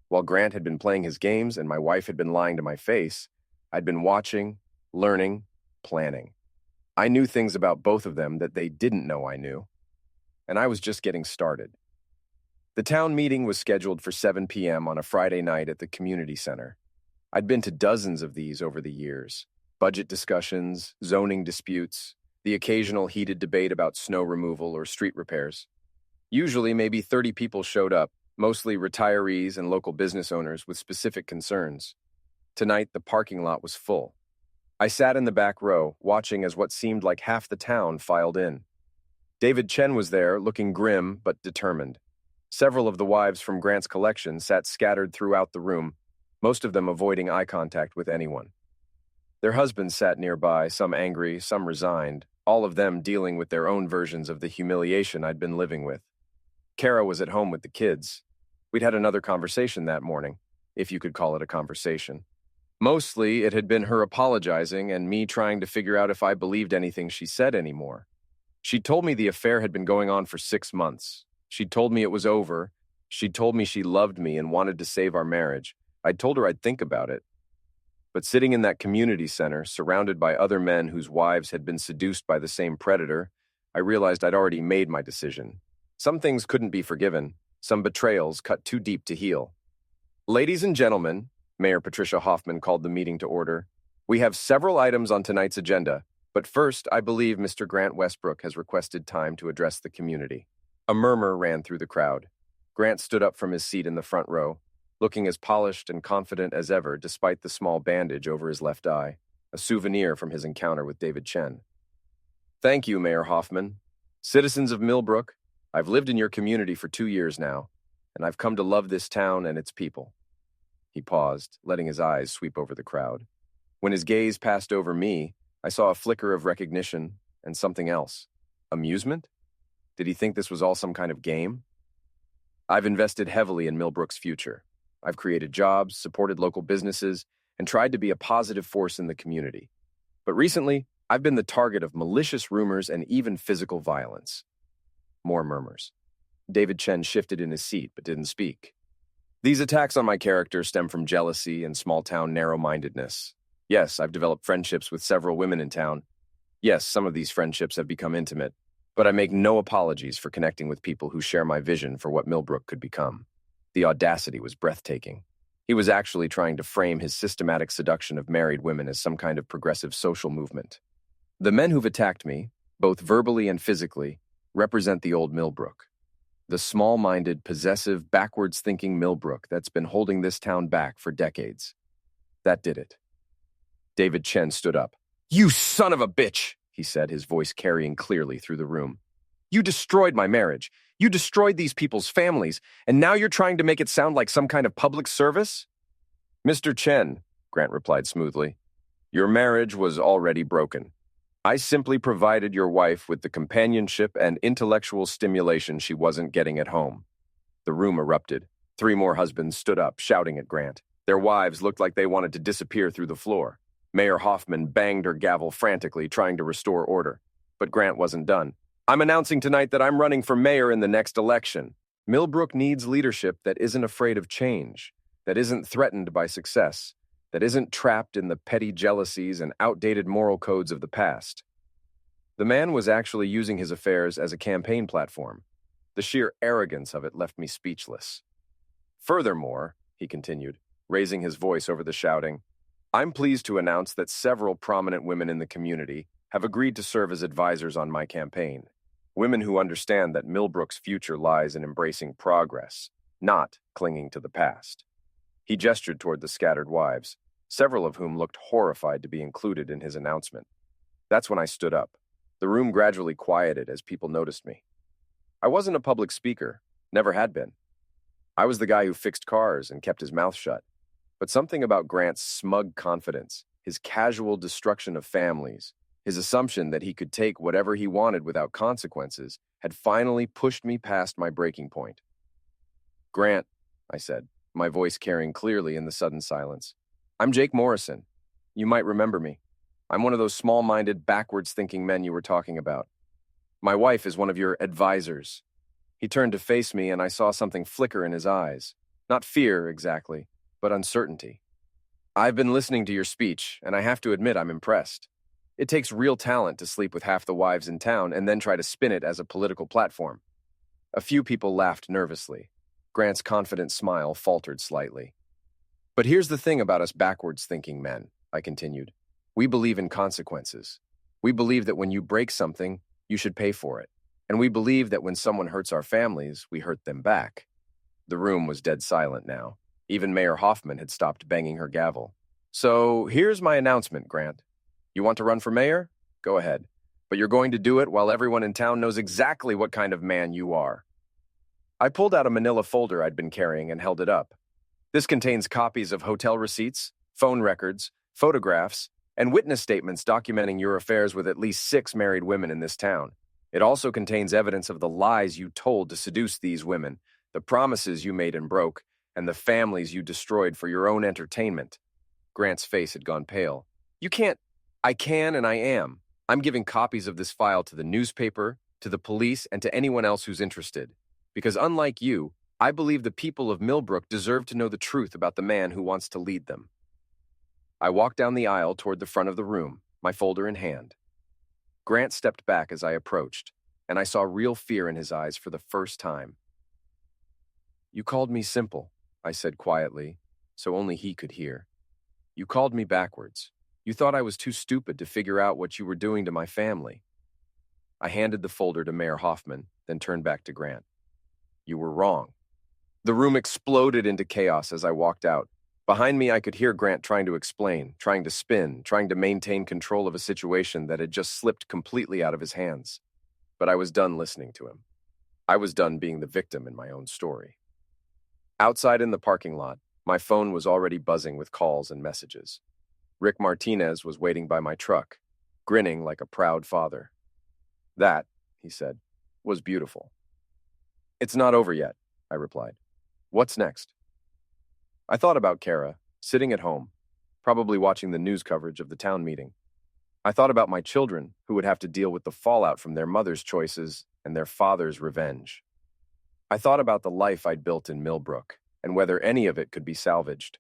While Grant had been playing his games and my wife had been lying to my face, I'd been watching, learning, planning. I knew things about both of them that they didn't know I knew, and I was just getting started. The town meeting was scheduled for 7 p.m. on a Friday night at the community center. I'd been to dozens of these over the years. Budget discussions, zoning disputes, the occasional heated debate about snow removal or street repairs. Usually maybe 30 people showed up, mostly retirees and local business owners with specific concerns. Tonight, the parking lot was full. I sat in the back row, watching as what seemed like half the town filed in. David Chen was there, looking grim but determined. Several of the wives from Grant's collection sat scattered throughout the room, most of them avoiding eye contact with anyone. Their husbands sat nearby, some angry, some resigned, all of them dealing with their own versions of the humiliation I'd been living with. Kara was at home with the kids. We'd had another conversation that morning, if you could call it a conversation. Mostly, it had been her apologizing and me trying to figure out if I believed anything she said anymore. She'd told me the affair had been going on for 6 months. She'd told me it was over. She'd told me she loved me and wanted to save our marriage. I'd told her I'd think about it. But sitting in that community center, surrounded by other men whose wives had been seduced by the same predator, I realized I'd already made my decision. Some things couldn't be forgiven. Some betrayals cut too deep to heal. "Ladies and gentlemen, Mayor Patricia Hoffman called the meeting to order. We have several items on tonight's agenda, but first, I believe Mr. Grant Westbrook has requested time to address the community. A murmur ran through the crowd. Grant stood up from his seat in the front row, looking as polished and confident as ever despite the small bandage over his left eye, a souvenir from his encounter with David Chen. Thank you, Mayor Hoffman. Citizens of Millbrook, I've lived in your community for 2 years now, and I've come to love this town and its people. He paused, letting his eyes sweep over the crowd. When his gaze passed over me, I saw a flicker of recognition and something else. Amusement? Did he think this was all some kind of game? I've invested heavily in Millbrook's future. I've created jobs, supported local businesses, and tried to be a positive force in the community. But recently, I've been the target of malicious rumors and even physical violence. More murmurs. David Chen shifted in his seat but didn't speak. These attacks on my character stem from jealousy and small-town narrow-mindedness. Yes, I've developed friendships with several women in town. Yes, some of these friendships have become intimate, but I make no apologies for connecting with people who share my vision for what Millbrook could become. The audacity was breathtaking. He was actually trying to frame his systematic seduction of married women as some kind of progressive social movement. The men who've attacked me, both verbally and physically, represent the old Millbrook. The small-minded, possessive, backwards-thinking Millbrook that's been holding this town back for decades. That did it. David Chen stood up. "You son of a bitch," he said, his voice carrying clearly through the room. "You destroyed my marriage. You destroyed these people's families, and now you're trying to make it sound like some kind of public service?" "Mr. Chen," Grant replied smoothly, "your marriage was already broken. I simply provided your wife with the companionship and intellectual stimulation she wasn't getting at home." The room erupted. 3 more husbands stood up, shouting at Grant. Their wives looked like they wanted to disappear through the floor. Mayor Hoffman banged her gavel frantically, trying to restore order. But Grant wasn't done. "I'm announcing tonight that I'm running for mayor in the next election. Millbrook needs leadership that isn't afraid of change, that isn't threatened by success, that isn't trapped in the petty jealousies and outdated moral codes of the past." The man was actually using his affairs as a campaign platform. The sheer arrogance of it left me speechless. "Furthermore," he continued, raising his voice over the shouting, "I'm pleased to announce that several prominent women in the community have agreed to serve as advisors on my campaign. Women who understand that Millbrook's future lies in embracing progress, not clinging to the past." He gestured toward the scattered wives, several of whom looked horrified to be included in his announcement. That's when I stood up. The room gradually quieted as people noticed me. I wasn't a public speaker, never had been. I was the guy who fixed cars and kept his mouth shut. But something about Grant's smug confidence, his casual destruction of families, his assumption that he could take whatever he wanted without consequences, had finally pushed me past my breaking point. "Grant," I said, my voice carrying clearly in the sudden silence, "I'm Jake Morrison. You might remember me. I'm one of those small-minded, backwards-thinking men you were talking about. My wife is one of your advisors." He turned to face me, and I saw something flicker in his eyes. Not fear, exactly, but uncertainty. "I've been listening to your speech, and I have to admit I'm impressed. It takes real talent to sleep with half the wives in town and then try to spin it as a political platform." A few people laughed nervously. Grant's confident smile faltered slightly. "But here's the thing about us backwards-thinking men," I continued. "We believe in consequences. We believe that when you break something, you should pay for it. And we believe that when someone hurts our families, we hurt them back." The room was dead silent now. Even Mayor Hoffman had stopped banging her gavel. "So here's my announcement, Grant. You want to run for mayor? Go ahead. But you're going to do it while everyone in town knows exactly what kind of man you are." I pulled out a manila folder I'd been carrying and held it up. "This contains copies of hotel receipts, phone records, photographs, and witness statements documenting your affairs with at least 6 married women in this town. It also contains evidence of the lies you told to seduce these women, the promises you made and broke, and the families you destroyed for your own entertainment." Grant's face had gone pale. "You can't—" "I can and I am. I'm giving copies of this file to the newspaper, to the police, and to anyone else who's interested. Because unlike you, I believe the people of Millbrook deserve to know the truth about the man who wants to lead them." I walked down the aisle toward the front of the room, my folder in hand. Grant stepped back as I approached, and I saw real fear in his eyes for the first time. "You called me simple," I said quietly, so only he could hear. You called me backwards. You thought I was too stupid to figure out what you were doing to my family. I handed the folder to Mayor Hoffman, then turned back to Grant. You were wrong. The room exploded into chaos as I walked out. Behind me, I could hear Grant trying to explain, trying to spin, trying to maintain control of a situation that had just slipped completely out of his hands. But I was done listening to him. I was done being the victim in my own story. Outside in the parking lot, my phone was already buzzing with calls and messages. Rick Martinez was waiting by my truck, grinning like a proud father. That, he said, was beautiful. It's not over yet, I replied. What's next? I thought about Kara, sitting at home, probably watching the news coverage of the town meeting. I thought about my children, who would have to deal with the fallout from their mother's choices and their father's revenge. I thought about the life I'd built in Millbrook, and whether any of it could be salvaged.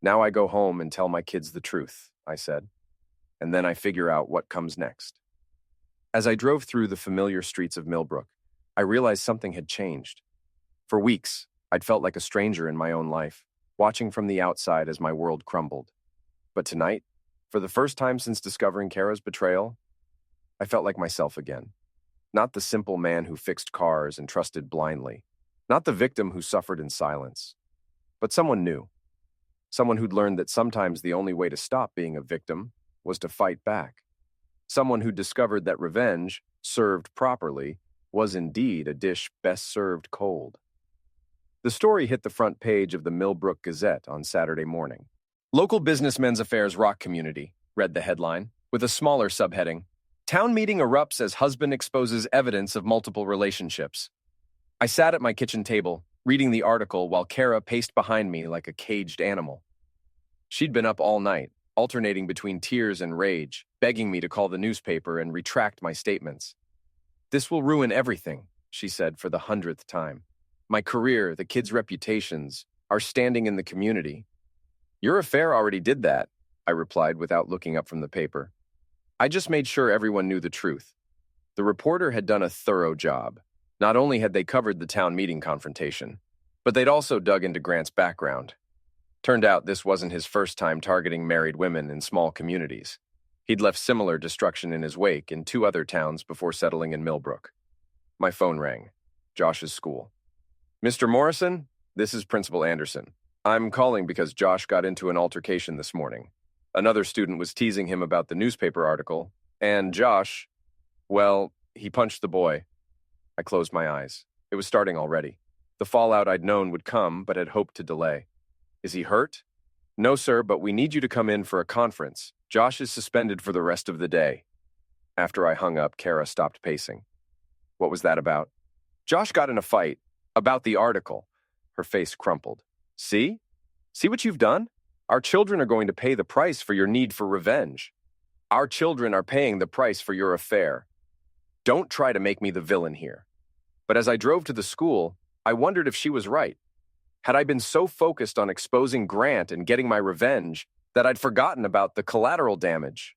Now I go home and tell my kids the truth, I said, and then I figure out what comes next. As I drove through the familiar streets of Millbrook, I realized something had changed. For weeks, I'd felt like a stranger in my own life, watching from the outside as my world crumbled. But tonight, for the first time since discovering Kara's betrayal, I felt like myself again. Not the simple man who fixed cars and trusted blindly. Not the victim who suffered in silence. But someone new. Someone who'd learned that sometimes the only way to stop being a victim was to fight back. Someone who discovered that revenge, served properly, was indeed a dish best served cold. The story hit the front page of the Millbrook Gazette on Saturday morning. Local Businessmen's Affairs Rock Community, read the headline, with a smaller subheading, Town Meeting Erupts as Husband Exposes Evidence of Multiple Relationships. I sat at my kitchen table, reading the article while Kara paced behind me like a caged animal. She'd been up all night, alternating between tears and rage, begging me to call the newspaper and retract my statements. This will ruin everything, she said for the 100th time. My career, the kids' reputations, our standing in the community. Your affair already did that, I replied without looking up from the paper. I just made sure everyone knew the truth. The reporter had done a thorough job. Not only had they covered the town meeting confrontation, but they'd also dug into Grant's background. Turned out this wasn't his first time targeting married women in small communities. He'd left similar destruction in his wake in 2 other towns before settling in Millbrook. My phone rang. Josh's school. Mr. Morrison, this is Principal Anderson. I'm calling because Josh got into an altercation this morning. Another student was teasing him about the newspaper article, and Josh, well, he punched the boy. I closed my eyes. It was starting already. The fallout I'd known would come, but had hoped to delay. Is he hurt? No, sir, but we need you to come in for a conference. Josh is suspended for the rest of the day. After I hung up, Kara stopped pacing. What was that about? Josh got in a fight. About the article. Her face crumpled. See? See what you've done? Our children are going to pay the price for your need for revenge. Our children are paying the price for your affair. Don't try to make me the villain here. But as I drove to the school, I wondered if she was right. Had I been so focused on exposing Grant and getting my revenge that I'd forgotten about the collateral damage?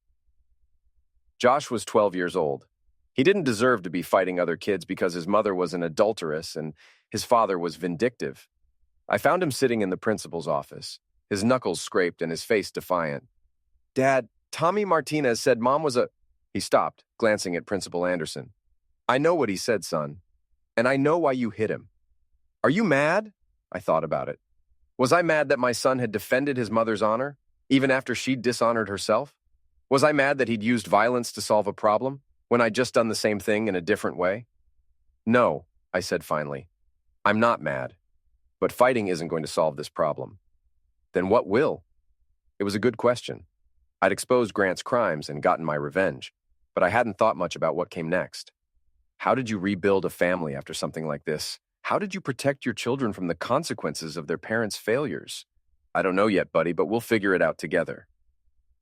Josh was 12 years old. He didn't deserve to be fighting other kids because his mother was an adulteress and his father was vindictive. I found him sitting in the principal's office, his knuckles scraped and his face defiant. Dad, Tommy Martinez said Mom was a... He stopped, glancing at Principal Anderson. I know what he said, son, and I know why you hit him. Are you mad? I thought about it. Was I mad that my son had defended his mother's honor, even after she'd dishonored herself? Was I mad that he'd used violence to solve a problem, when I'd just done the same thing in a different way? No, I said finally. I'm not mad, but fighting isn't going to solve this problem. Then what will? It was a good question. I'd exposed Grant's crimes and gotten my revenge, but I hadn't thought much about what came next. How did you rebuild a family after something like this? How did you protect your children from the consequences of their parents' failures? I don't know yet, buddy, but we'll figure it out together.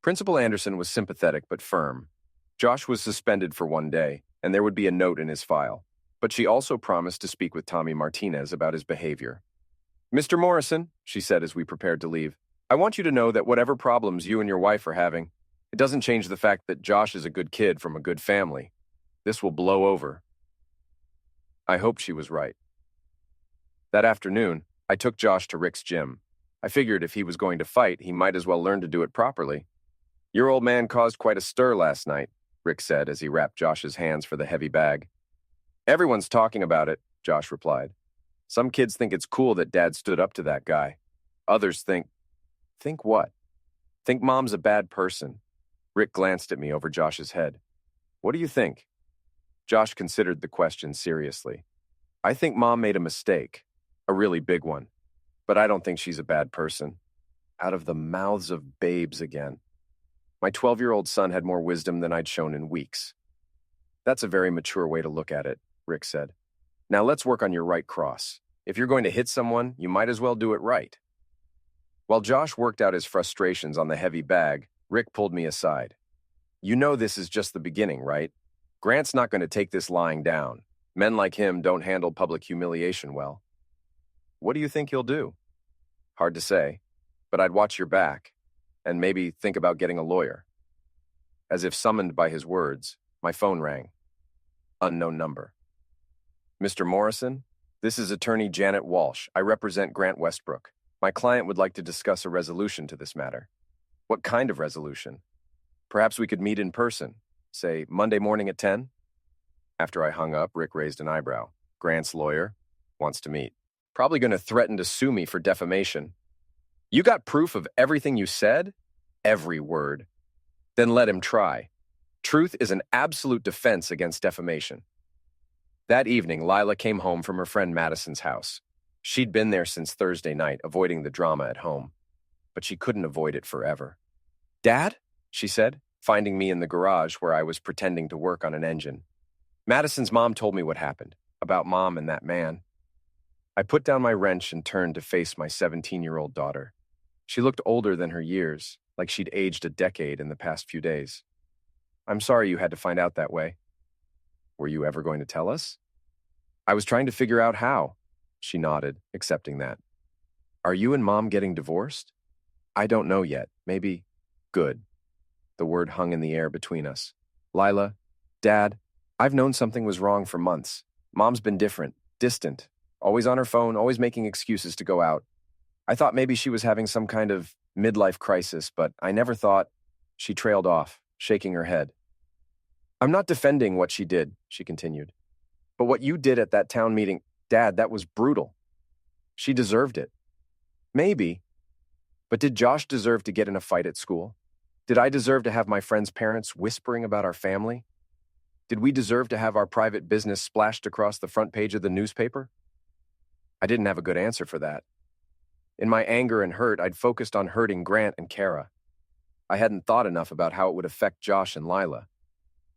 Principal Anderson was sympathetic but firm. Josh was suspended for 1 day, and there would be a note in his file. But she also promised to speak with Tommy Martinez about his behavior. Mr. Morrison, she said as we prepared to leave, I want you to know that whatever problems you and your wife are having, it doesn't change the fact that Josh is a good kid from a good family. This will blow over. I hoped she was right. That afternoon, I took Josh to Rick's gym. I figured if he was going to fight, he might as well learn to do it properly. Your old man caused quite a stir last night, Rick said as he wrapped Josh's hands for the heavy bag. Everyone's talking about it, Josh replied. Some kids think it's cool that Dad stood up to that guy. Others think what? Think Mom's a bad person. Rick glanced at me over Josh's head. What do you think? Josh considered the question seriously. I think Mom made a mistake, a really big one. But I don't think she's a bad person. Out of the mouths of babes again. My 12-year-old son had more wisdom than I'd shown in weeks. That's a very mature way to look at it, Rick said. Now let's work on your right cross. If you're going to hit someone, you might as well do it right. While Josh worked out his frustrations on the heavy bag, Rick pulled me aside. You know this is just the beginning, right? Grant's not going to take this lying down. Men like him don't handle public humiliation well. What do you think he'll do? Hard to say, but I'd watch your back, and maybe think about getting a lawyer. As if summoned by his words, my phone rang. Unknown number. Mr. Morrison, this is attorney Janet Walsh. I represent Grant Westbrook. My client would like to discuss a resolution to this matter. What kind of resolution? Perhaps we could meet in person, say Monday morning at 10? After I hung up, Rick raised an eyebrow. Grant's lawyer wants to meet. Probably going to threaten to sue me for defamation. You got proof of everything you said? Every word. Then let him try. Truth is an absolute defense against defamation. That evening, Lila came home from her friend Madison's house. She'd been there since Thursday night, avoiding the drama at home. But she couldn't avoid it forever. Dad? She said, finding me in the garage where I was pretending to work on an engine. Madison's mom told me what happened, about Mom and that man. I put down my wrench and turned to face my 17-year-old daughter. She looked older than her years, like she'd aged a decade in the past few days. I'm sorry you had to find out that way. Were you ever going to tell us? I was trying to figure out how. She nodded, accepting that. Are you and Mom getting divorced? I don't know yet. Maybe. Good. The word hung in the air between us. Lila, Dad, I've known something was wrong for months. Mom's been different, distant, always on her phone, always making excuses to go out. I thought maybe she was having some kind of midlife crisis, but I never thought. She trailed off, shaking her head. I'm not defending what she did, she continued. But what you did at that town meeting, Dad, that was brutal. She deserved it. Maybe. But did Josh deserve to get in a fight at school? Did I deserve to have my friends' parents whispering about our family? Did we deserve to have our private business splashed across the front page of the newspaper? I didn't have a good answer for that. In my anger and hurt, I'd focused on hurting Grant and Kara. I hadn't thought enough about how it would affect Josh and Lila.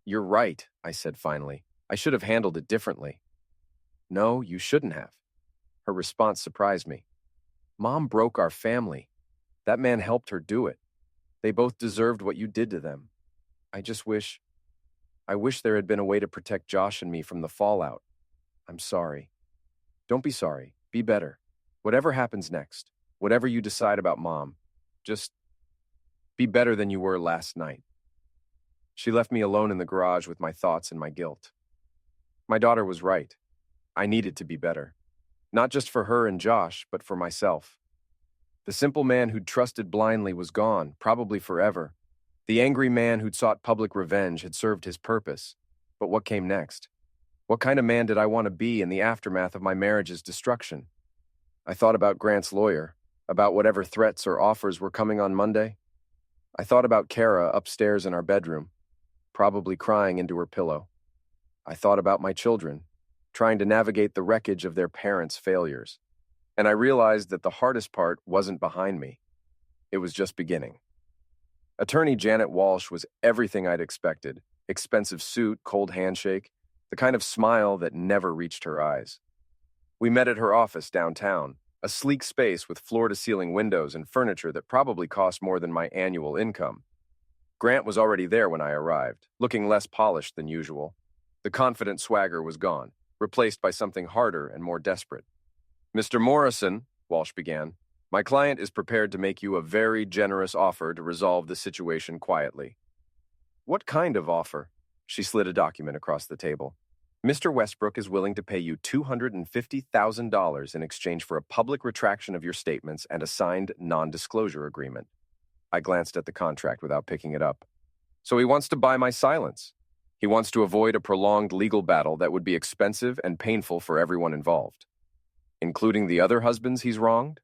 You're right, I said finally. I should have handled it differently. No, you shouldn't have. Her response surprised me. Mom broke our family. That man helped her do it. They both deserved what you did to them. I wish there had been a way to protect Josh and me from the fallout. I'm sorry. Don't be sorry. Be better. Whatever happens next, whatever you decide about Mom, just be better than you were last night. She left me alone in the garage with my thoughts and my guilt. My daughter was right. I needed to be better. Not just for her and Josh, but for myself. The simple man who'd trusted blindly was gone, probably forever. The angry man who'd sought public revenge had served his purpose. But what came next? What kind of man did I want to be in the aftermath of my marriage's destruction? I thought about Grant's lawyer, about whatever threats or offers were coming on Monday. I thought about Kara upstairs in our bedroom, probably crying into her pillow. I thought about my children, trying to navigate the wreckage of their parents' failures. And I realized that the hardest part wasn't behind me. It was just beginning. Attorney Janet Walsh was everything I'd expected. Expensive suit, cold handshake, the kind of smile that never reached her eyes. We met at her office downtown, a sleek space with floor-to-ceiling windows and furniture that probably cost more than my annual income. Grant was already there when I arrived, looking less polished than usual. The confident swagger was gone, replaced by something harder and more desperate. Mr. Morrison, Walsh began, my client is prepared to make you a very generous offer to resolve the situation quietly. What kind of offer? She slid a document across the table. Mr. Westbrook is willing to pay you $250,000 in exchange for a public retraction of your statements and a signed non-disclosure agreement. I glanced at the contract without picking it up. So he wants to buy my silence. He wants to avoid a prolonged legal battle that would be expensive and painful for everyone involved. Including the other husbands he's wronged?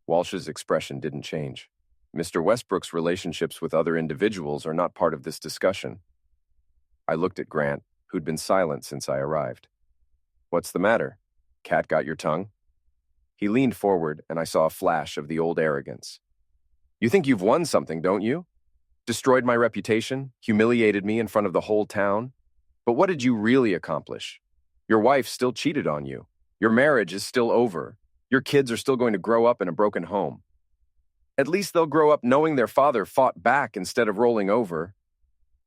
Walsh's expression didn't change. Mr. Westbrook's relationships with other individuals are not part of this discussion. I looked at Grant, who'd been silent since I arrived. What's the matter? Cat got your tongue? He leaned forward, and I saw a flash of the old arrogance. You think you've won something, don't you? Destroyed my reputation, humiliated me in front of the whole town? But what did you really accomplish? Your wife still cheated on you. Your marriage is still over. Your kids are still going to grow up in a broken home. At least they'll grow up knowing their father fought back instead of rolling over.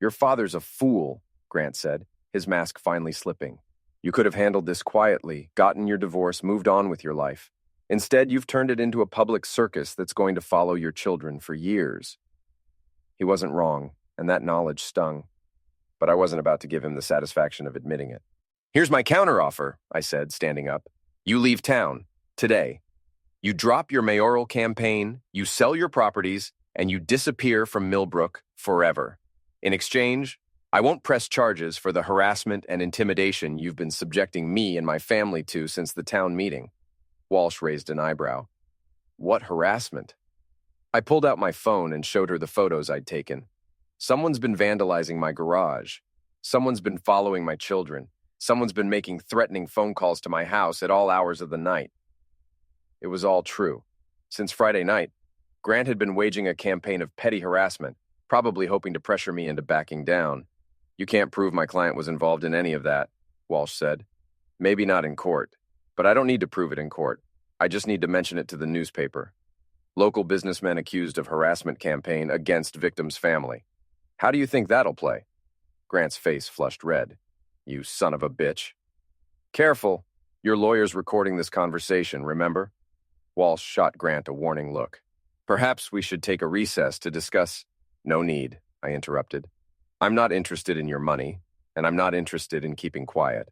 Your father's a fool, Grant said, his mask finally slipping. You could have handled this quietly, gotten your divorce, moved on with your life. Instead, you've turned it into a public circus that's going to follow your children for years. He wasn't wrong, and that knowledge stung. But I wasn't about to give him the satisfaction of admitting it. Here's my counteroffer, I said, standing up. You leave town, today. You drop your mayoral campaign, you sell your properties, and you disappear from Millbrook forever. In exchange, I won't press charges for the harassment and intimidation you've been subjecting me and my family to since the town meeting. Walsh raised an eyebrow. What harassment? I pulled out my phone and showed her the photos I'd taken. Someone's been vandalizing my garage. Someone's been following my children. Someone's been making threatening phone calls to my house at all hours of the night. It was all true. Since Friday night, Grant had been waging a campaign of petty harassment, probably hoping to pressure me into backing down. You can't prove my client was involved in any of that, Walsh said. Maybe not in court, but I don't need to prove it in court. I just need to mention it to the newspaper. Local businessmen accused of harassment campaign against victim's family. How do you think that'll play? Grant's face flushed red. You son of a bitch. Careful. Your lawyer's recording this conversation, remember? Walsh shot Grant a warning look. Perhaps we should take a recess to discuss. No need, I interrupted. I'm not interested in your money, and I'm not interested in keeping quiet.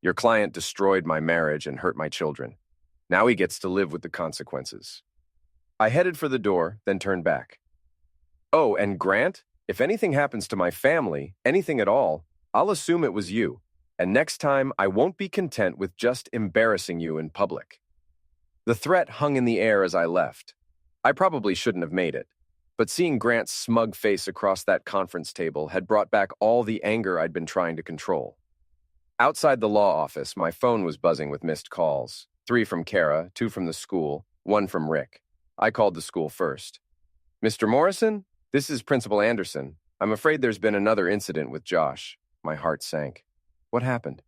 Your client destroyed my marriage and hurt my children. Now he gets to live with the consequences. I headed for the door, then turned back. Oh, and Grant, if anything happens to my family, anything at all, I'll assume it was you, and next time I won't be content with just embarrassing you in public. The threat hung in the air as I left. I probably shouldn't have made it, but seeing Grant's smug face across that conference table had brought back all the anger I'd been trying to control. Outside the law office, my phone was buzzing with missed calls. 3 from Kara, 2 from the school, 1 from Rick. I called the school first. Mr. Morrison, this is Principal Anderson. I'm afraid there's been another incident with Josh. My heart sank. What happened?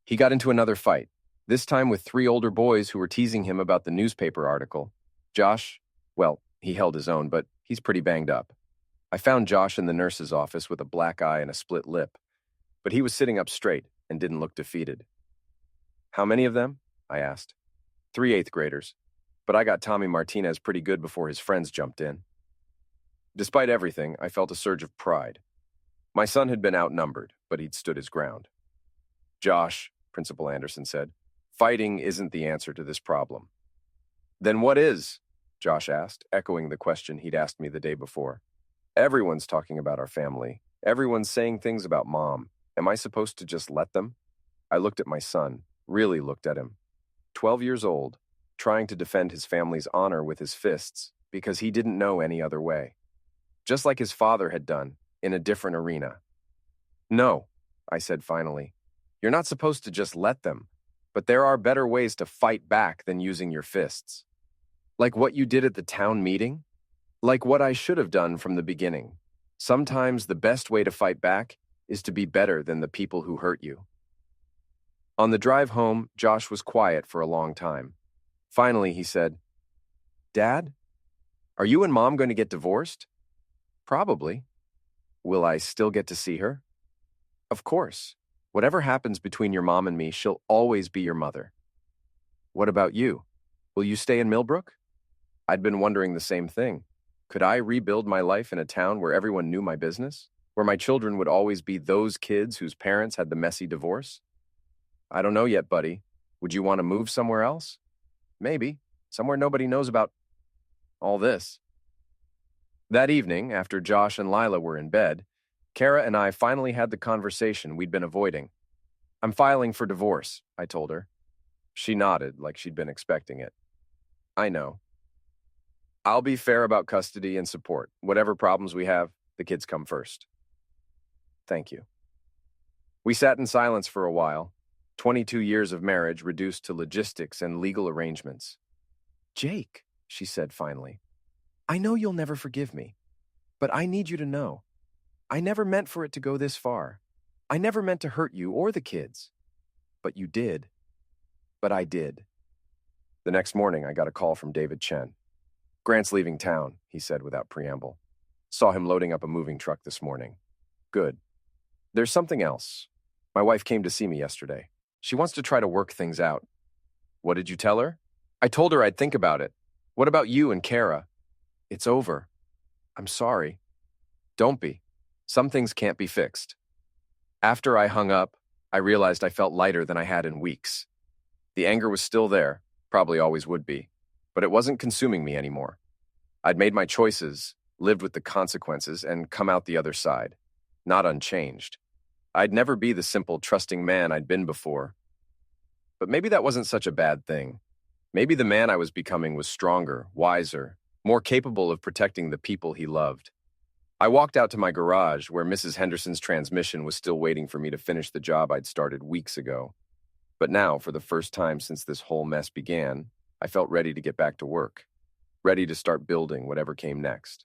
He got into another fight, this time with 3 older boys who were teasing him about the newspaper article. Josh, well, he held his own, but he's pretty banged up. I found Josh in the nurse's office with a black eye and a split lip, but he was sitting up straight and didn't look defeated. How many of them? I asked. 3 8th graders, but I got Tommy Martinez pretty good before his friends jumped in. Despite everything, I felt a surge of pride. My son had been outnumbered, but he'd stood his ground. Josh, Principal Anderson said, fighting isn't the answer to this problem. Then what is? Josh asked, echoing the question he'd asked me the day before. Everyone's talking about our family. Everyone's saying things about Mom. Am I supposed to just let them? I looked at my son, really looked at him. 12 years old, trying to defend his family's honor with his fists because he didn't know any other way. Just like his father had done, in a different arena. No, I said finally. You're not supposed to just let them, but there are better ways to fight back than using your fists. Like what you did at the town meeting? Like what I should have done from the beginning. Sometimes the best way to fight back is to be better than the people who hurt you. On the drive home, Josh was quiet for a long time. Finally, he said, Dad, are you and Mom going to get divorced? Probably. Will I still get to see her? Of course. Whatever happens between your mom and me, she'll always be your mother. What about you? Will you stay in Millbrook? I'd been wondering the same thing. Could I rebuild my life in a town where everyone knew my business? Where my children would always be those kids whose parents had the messy divorce? I don't know yet, buddy. Would you want to move somewhere else? Maybe. Somewhere nobody knows about all this. That evening, after Josh and Lila were in bed, Kara and I finally had the conversation we'd been avoiding. I'm filing for divorce, I told her. She nodded like she'd been expecting it. I know. I'll be fair about custody and support. Whatever problems we have, the kids come first. Thank you. We sat in silence for a while, 22 years of marriage reduced to logistics and legal arrangements. Jake, she said finally, I know you'll never forgive me, but I need you to know. I never meant for it to go this far. I never meant to hurt you or the kids. But you did. But I did. The next morning, I got a call from David Chen. Grant's leaving town, he said without preamble. Saw him loading up a moving truck this morning. Good. There's something else. My wife came to see me yesterday. She wants to try to work things out. What did you tell her? I told her I'd think about it. What about you and Kara? It's over. I'm sorry. Don't be. Some things can't be fixed. After I hung up, I realized I felt lighter than I had in weeks. The anger was still there, probably always would be, but it wasn't consuming me anymore. I'd made my choices, lived with the consequences, and come out the other side, not unchanged. I'd never be the simple, trusting man I'd been before. But maybe that wasn't such a bad thing. Maybe the man I was becoming was stronger, wiser, more capable of protecting the people he loved. I walked out to my garage where Mrs. Henderson's transmission was still waiting for me to finish the job I'd started weeks ago. But now, for the first time since this whole mess began, I felt ready to get back to work, ready to start building whatever came next.